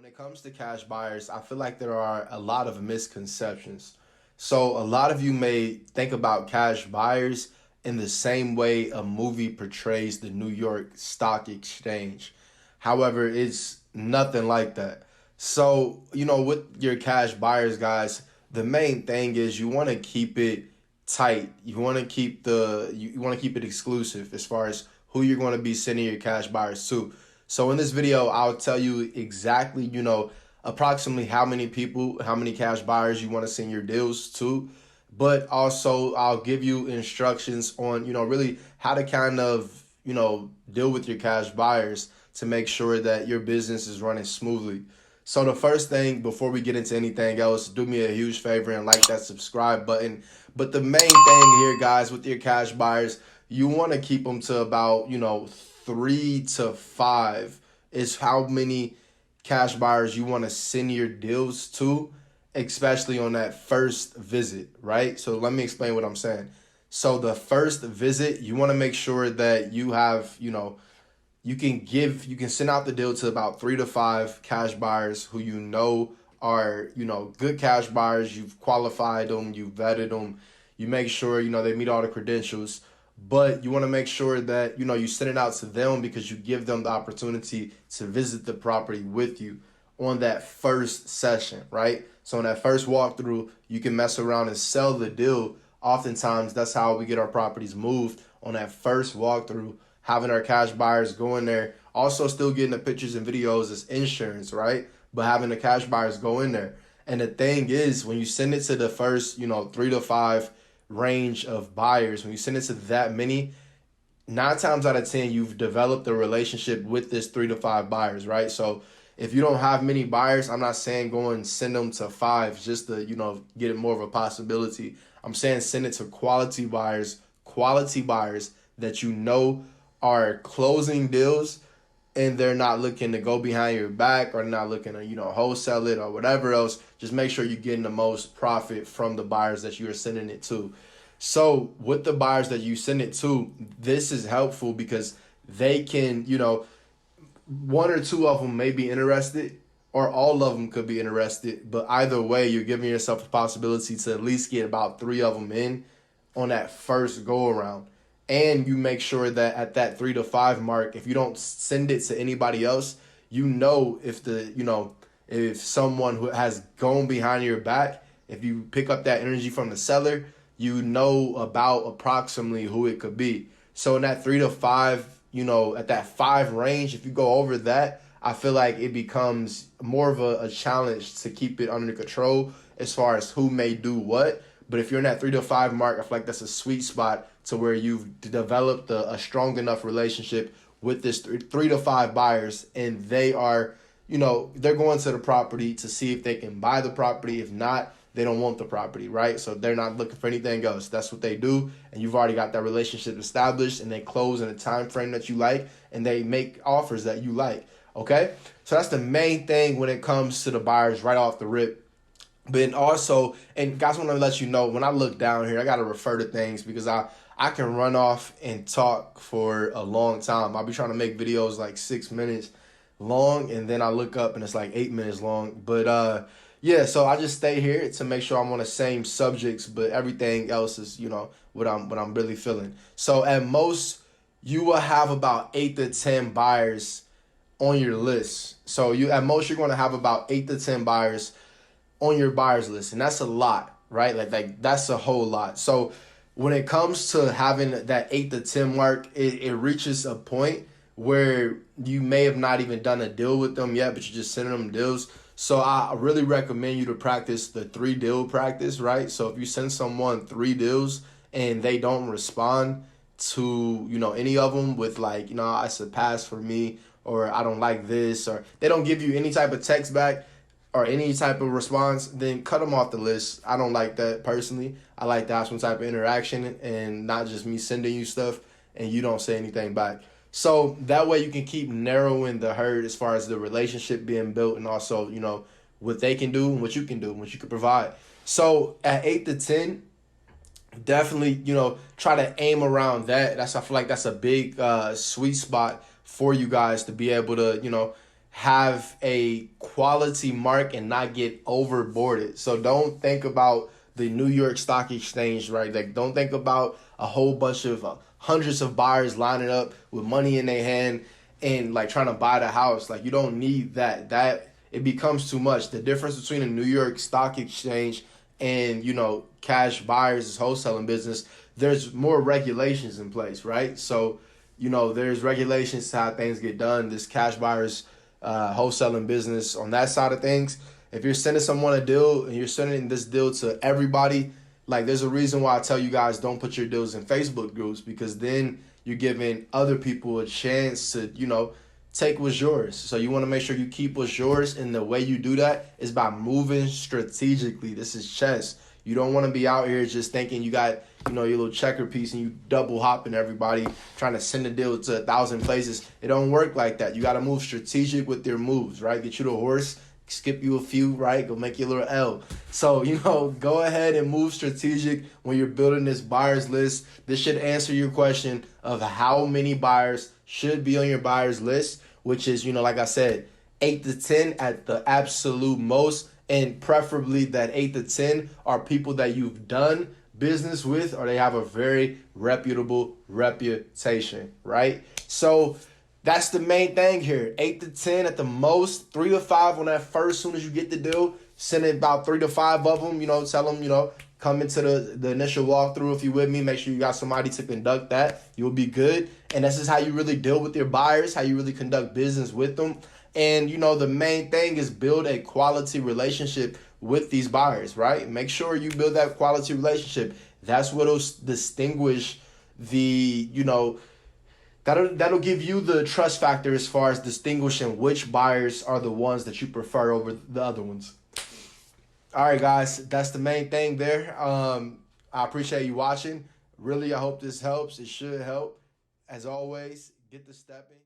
it comes to cash buyers, I feel like there are a lot of misconceptions. So, a lot of you may think about cash buyers in the same way a movie portrays the New York Stock Exchange. However, it's nothing like that. So, with your cash buyers, guys, the main thing is you want to keep it tight. You want to keep it exclusive as far as who you're going to be sending your cash buyers to. So in this video, I'll tell you exactly, approximately how many people, how many cash buyers you want to send your deals to. But also I'll give you instructions on, really how to kind of, deal with your cash buyers to make sure that your business is running smoothly. So the first thing before we get into anything else, do me a huge favor and like that subscribe button. But the main thing here, guys, with your cash buyers, you want to keep them to about, 3 to 5 is how many cash buyers you want to send your deals to, especially on that first visit, right? So let me explain what I'm saying. So the first visit, you want to make sure that you have, you can send out the deal to about 3 to 5 cash buyers who are, good cash buyers. You've qualified them, you vetted them, you make sure, they meet all the credentials. But you want to make sure that, you send it out to them because you give them the opportunity to visit the property with you on that first session, right? So in that first walkthrough, you can mess around and sell the deal. Oftentimes, that's how we get our properties moved on that first walkthrough, having our cash buyers go in there. Also still getting the pictures and videos as insurance, right? But having the cash buyers go in there. And the thing is, when you send it to the first, 3 to 5 range of buyers, when you send it to that many, 9 times out of 10 you've developed a relationship with this 3 to 5 buyers, right? So if you don't have many buyers, I'm not saying go and send them to 5 just to get it more of a possibility. I'm saying send it to quality buyers that are closing deals, and they're not looking to go behind your back or not looking to, wholesale it or whatever else. Just make sure you're getting the most profit from the buyers that you're sending it to. So with the buyers that you send it to, this is helpful because they can, 1 or 2 of them may be interested, or all of them could be interested. But either way, you're giving yourself a possibility to at least get about 3 of them in on that first go around. And you make sure that at that 3 to 5 mark, if you don't send it to anybody else, if someone who has gone behind your back, if you pick up that energy from the seller, you know about approximately who it could be. So in that 3 to 5, at that 5 range, if you go over that, I feel like it becomes more of a challenge to keep it under control as far as who may do what. But if you're in that 3 to 5 mark, I feel like that's a sweet spot to where you've developed a strong enough relationship with this 3 to 5 buyers, and they are, they're going to the property to see if they can buy the property. If not, they don't want the property, right? So they're not looking for anything else. That's what they do, and you've already got that relationship established, and they close in a time frame that you like, and they make offers that you like, okay? So that's the main thing when it comes to the buyers right off the rip. But also, and guys, I want to let you know, when I look down here, I got to refer to things because I can run off and talk for a long time. I'll be trying to make videos like 6 minutes long, and then I look up and it's like 8 minutes long. But yeah, so I just stay here to make sure I'm on the same subjects, but everything else is, what I'm really feeling. So at most, you will have about 8 to 10 buyers on your list. So at most you're going to have about 8 to 10 buyers on your buyers list, and that's a lot, right? Like that's a whole lot. So when it comes to having that 8 to 10 mark, it reaches a point where you may have not even done a deal with them yet, but you're just sending them deals. So I really recommend you to practice the 3 deal practice, right? So if you send someone 3 deals and they don't respond to, any of them with like, it's a pass for me, or I don't like this, or they don't give you any type of text back or any type of response, then cut them off the list. I don't like that personally. I like to have some type of interaction and not just me sending you stuff and you don't say anything back. So that way you can keep narrowing the herd as far as the relationship being built, and also, what they can do and what you can do and what you can provide. So at 8 to 10, definitely, try to aim around that. I feel like that's a big sweet spot for you guys to be able to, have a quality mark and not get overboarded. So don't think about the New York Stock Exchange, right? Like, don't think about a whole bunch of hundreds of buyers lining up with money in their hand and like trying to buy the house. Like, you don't need that. That it becomes too much. The difference between a New York Stock Exchange and, you know, cash buyers is wholesaling business. There's more regulations in place, right? So, you know, there's regulations to how things get done. This cash buyers wholesaling business on that side of things. If you're sending someone a deal and you're sending this deal to everybody, like, there's a reason why I tell you guys don't put your deals in Facebook groups, because then you're giving other people a chance to, you know, take what's yours. So you want to make sure you keep what's yours, and the way you do that is by moving strategically. This is chess. You don't want to be out here just thinking you got, you know, your little checker piece and you double hopping everybody trying to send a deal to 1,000 places. It don't work like that. You got to move strategic with your moves, right? Get you the horse, skip you a few, right? Go make you a little L. So, you know, go ahead and move strategic when you're building this buyers list. This should answer your question of how many buyers should be on your buyers list, which is, you know, like I said, 8 to 10 at the absolute most. And preferably that 8 to 10 are people that you've done business with, or they have a very reputable reputation, right? So that's the main thing here. 8 to 10 at the most, 3 to 5 on that first. Soon as you get the deal, send it about 3 to 5 of them, you know, tell them, you know, come into the initial walkthrough if you with me. Make sure you got somebody to conduct that. You'll be good. And this is how you really deal with your buyers, how you really conduct business with them. And, you know, the main thing is build a quality relationship with these buyers, right? Make sure you build that quality relationship. That's what'll distinguish the, you know, that'll give you the trust factor as far as distinguishing which buyers are the ones that you prefer over the other ones. All right, guys, that's the main thing there. I appreciate you watching. Really, I hope this helps. It should help. As always, get the stepping.